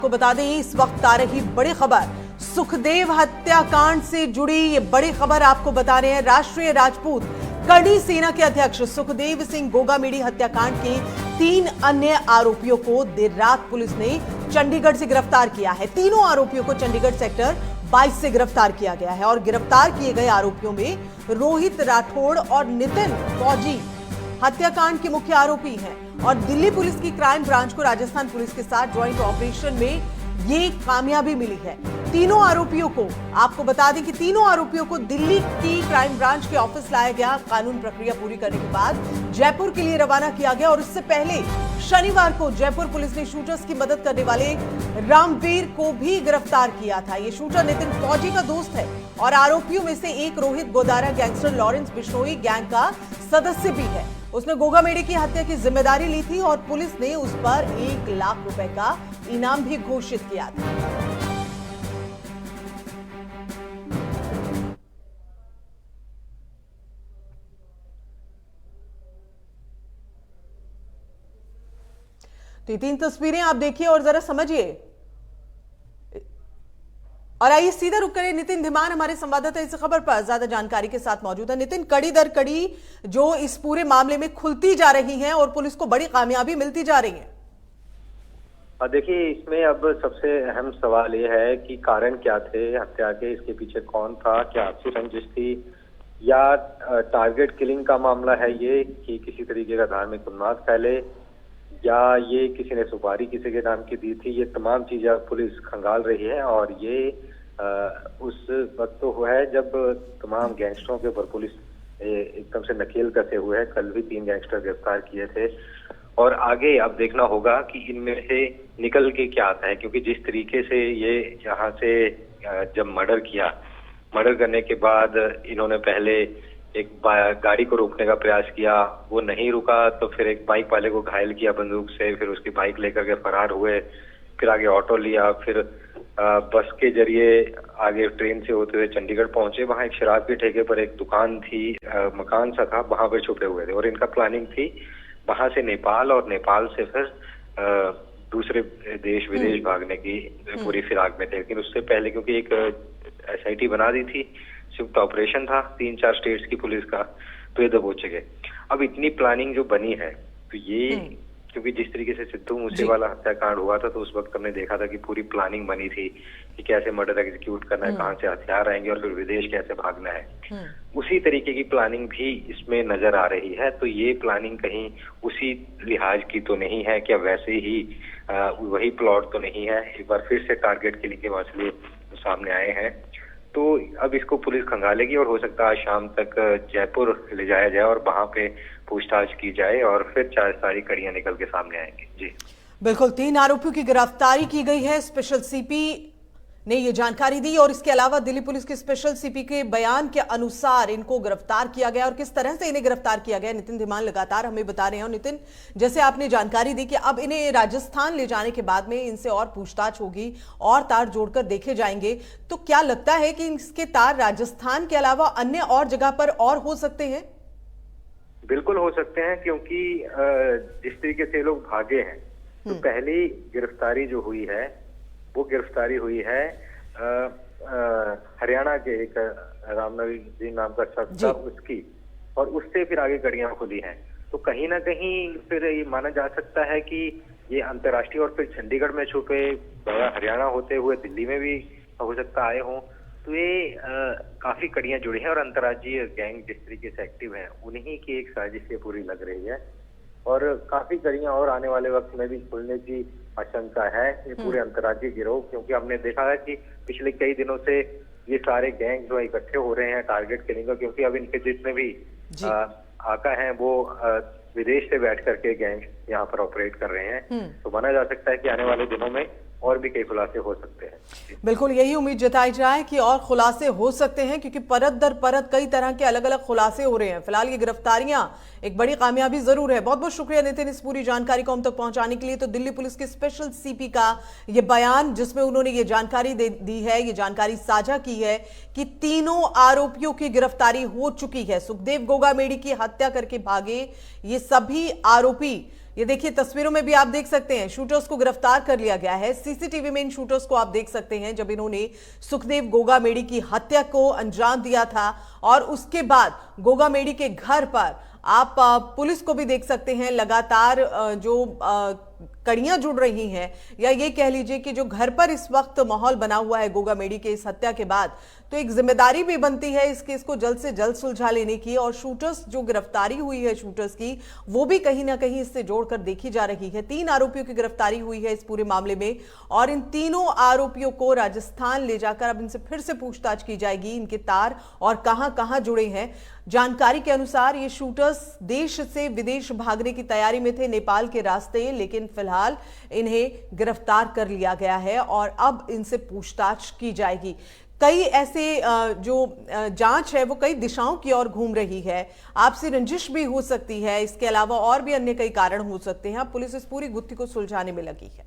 को बता दें इस वक्त आ रही बड़ी खबर सुखदेव हत्याकांड से जुड़ी ये बड़ी खबर आपको बता रहे हैं। राष्ट्रीय राजपूत करणी सेना के अध्यक्ष सुखदेव सिंह गोगामेडी हत्याकांड के 3 अन्य आरोपियों को देर रात पुलिस ने चंडीगढ़ से गिरफ्तार किया है। तीनों आरोपियों को चंडीगढ़ सेक्टर 22 से गिरफ्तार किया गया है और गिरफ्तार किए गए आरोपियों में रोहित राठौड़ और नितिन फौजी हत्याकांड के मुख्य आरोपी हैं और दिल्ली पुलिस की क्राइम ब्रांच को राजस्थान पुलिस के साथ ज्वाइंट ऑपरेशन में ये कामयाबी मिली है। तीनों आरोपियों को आपको बता दें कि तीनों आरोपियों को दिल्ली की क्राइम ब्रांच के ऑफिस लाया गया। कानून प्रक्रिया पूरी करने के बाद जयपुर के लिए रवाना किया गया और इससे पहले शनिवार को जयपुर पुलिस ने शूटर्स की मदद करने वाले रामवीर को भी गिरफ्तार किया था। ये शूटर नितिन फौजी का दोस्त है और आरोपियों में से एक Rohit Godara gangster Lawrence Bishnoi gang का सदस्य भी है। उसने गोगामेडी की हत्या की जिम्मेदारी ली थी और पुलिस ने उस पर 1 लाख रुपए का इनाम भी घोषित किया था। तो ये 3 तस्वीरें आप देखिए और जरा समझिए और आइए सीधा रुक करें। नितिन धीमान हमारे संवाददाता इस खबर पर ज्यादा जानकारी के साथ मौजूद है। नितिन, कड़ी दर कड़ी जो इस पूरे मामले में खुलती जा रही हैं और पुलिस को बड़ी कामयाबी मिलती जा रही है। देखिए, इसमें अब सबसे अहम सवाल ये है कि कारण क्या थे हत्या के, इसके पीछे कौन था, क्या आपसी रंजिश थी या टारगेट किलिंग का मामला है ये कि किसी तरीके का धार्मिक उन्माद फैले या ये किसी ने सुपारी किसी के नाम की दी थी। ये तमाम चीजें पुलिस खंगाल रही है और ये उस वक्त तो हुआ है जब तमाम गैंगस्टरों के ऊपर पुलिस एकदम से नकेल कसे हुए है। कल भी 3 गैंगस्टर गिरफ्तार किए थे और आगे अब देखना होगा कि इनमें से निकल के क्या आता है, क्योंकि जिस तरीके से ये यहाँ से जब मर्डर करने के बाद इन्होंने पहले एक गाड़ी को रोकने का प्रयास किया, वो नहीं रुका तो फिर एक बाइक वाले को घायल किया बंदूक से, फिर उसकी बाइक लेकर के फरार हुए, फिर आगे ऑटो लिया, फिर बस के जरिए आगे ट्रेन से होते हुए चंडीगढ़ पहुंचे। वहां एक शराब के ठेके पर एक दुकान थी, मकान सा था, वहां पर छुपे हुए थे और इनका प्लानिंग थी वहां से नेपाल और नेपाल से फिर दूसरे देश विदेश भागने की पूरी फिराक में थे। लेकिन उससे पहले क्योंकि एक SIT बना दी थी, संयुक्त ऑपरेशन था 3-4 स्टेट्स की पुलिस का, तो ये दबोचे गए। अब इतनी प्लानिंग जो बनी है तो ये क्योंकि जिस तरीके से सिद्धू मूसेवाला हत्याकांड हुआ था तो उस वक्त हमने देखा था कि पूरी प्लानिंग बनी थी कि कैसे मर्डर एग्जीक्यूट करना है, कहां से हथियार आएंगे और फिर विदेश कैसे भागना है। उसी तरीके की प्लानिंग भी इसमें नजर आ रही है। तो ये प्लानिंग कहीं उसी लिहाज की तो नहीं है, क्या वैसे ही वही प्लॉट तो नहीं है। एक बार फिर से टारगेट किलिंग के मसले सामने आए हैं तो अब इसको पुलिस खंगालेगी और हो सकता है शाम तक जयपुर ले जाया जाए और वहां पे पूछताछ की जाए और फिर सारी कड़ियां निकल के सामने आएंगी। जी बिल्कुल, 3 आरोपियों की गिरफ्तारी की गई है। स्पेशल CP ने ये जानकारी दी और इसके अलावा दिल्ली पुलिस के स्पेशल CP के बयान के अनुसार इनको गिरफ्तार किया गया और किस तरह से इन्हें गिरफ्तार किया गया नितिन धीमान लगातार हमें बता रहे हैं। और नितिन, जैसे आपने जानकारी दी कि अब इन्हें राजस्थान ले जाने के बाद में इनसे और पूछताछ होगी और तार जोड़कर देखे जाएंगे, तो क्या लगता है कि इसके तार राजस्थान के अलावा अन्य और जगह पर और हो सकते हैं? बिल्कुल हो सकते हैं, क्योंकि जिस तरीके से लोग भागे हैं तो पहली गिरफ्तारी जो हुई है वो गिरफ्तारी हुई है हरियाणा के एक रामनवीर नाम का शख्स था उसकी, और उससे फिर आगे कड़ियां खुली हैं। तो कहीं ना कहीं फिर ये माना जा सकता है कि ये अंतर्राष्ट्रीय और फिर चंडीगढ़ में छुपे, हरियाणा होते हुए दिल्ली में भी हो सकता आए हों। तो ये काफी कड़ियां जुड़ी हैं और अंतर्राज्यीय गैंग जिस तरीके से एक्टिव है उन्हीं की एक साजिश से पूरी लग रही है और काफी कड़ियां और आने वाले वक्त में भी खुलने की आशंका है ये पूरे अंतर्राज्यीय गिरोह, क्योंकि हमने देखा है कि पिछले कई दिनों से ये सारे गैंग जो इकट्ठे हो रहे हैं टारगेट किलिंग का, क्योंकि अब इनके जितने भी आका हैं वो विदेश से बैठ करके गैंग यहाँ पर ऑपरेट कर रहे हैं। तो माना जा सकता है कि आने वाले दिनों में और भी कई खुलासे हो सकते हैं। बिल्कुल यही उम्मीद जताई जाए कि और खुलासे हो सकते हैं, क्योंकि परत दर परत कई तरह के अलग अलग खुलासे हो रहे हैं। फिलहाल ये गिरफ्तारियां एक बड़ी कामयाबी जरूर है। बहुत बहुत शुक्रिया नितिन इस पूरी जानकारी को हम तक पहुंचाने के लिए। तो दिल्ली पुलिस के स्पेशल CP का ये बयान जिसमें उन्होंने ये जानकारी दी है, ये जानकारी साझा की है कि तीनों आरोपियों की गिरफ्तारी हो चुकी है। सुखदेव गोगामेडी की हत्या करके भागे ये सभी आरोपी ये देखिए तस्वीरों में भी आप देख सकते हैं शूटर्स को गिरफ्तार कर लिया गया है। सीसीटीवी में इन शूटर्स को आप देख सकते हैं जब इन्होंने सुखदेव गोगामेडी की हत्या को अंजाम दिया था और उसके बाद गोगामेडी के घर पर आप पुलिस को भी देख सकते हैं लगातार जो कड़ियां जुड़ रही हैं, या ये कह लीजिए कि जो घर पर इस वक्त माहौल बना हुआ है गोगामेडी के इस हत्या के बाद, तो एक जिम्मेदारी भी बनती है इस केस को जल्द से जल्द सुलझा लेने की। और शूटर्स जो गिरफ्तारी हुई है शूटर्स की, वो भी कहीं ना कहीं इससे जोड़कर देखी जा रही है। 3 आरोपियों की गिरफ्तारी हुई है इस पूरे मामले में और इन तीनों आरोपियों को राजस्थान ले जाकर अब इनसे फिर से पूछताछ की जाएगी, इनके तार और कहां जुड़े हैं। जानकारी के अनुसार ये शूटर्स देश से विदेश भागने की तैयारी में थे नेपाल के रास्ते, लेकिन फिलहाल इन्हें गिरफ्तार कर लिया गया है और अब इनसे पूछताछ की जाएगी। कई ऐसे जो जांच है वो कई दिशाओं की ओर घूम रही है। आपसी रंजिश भी हो सकती है, इसके अलावा और भी अन्य कई कारण हो सकते हैं। अब पुलिस इस पूरी गुत्थी को सुलझाने में लगी है।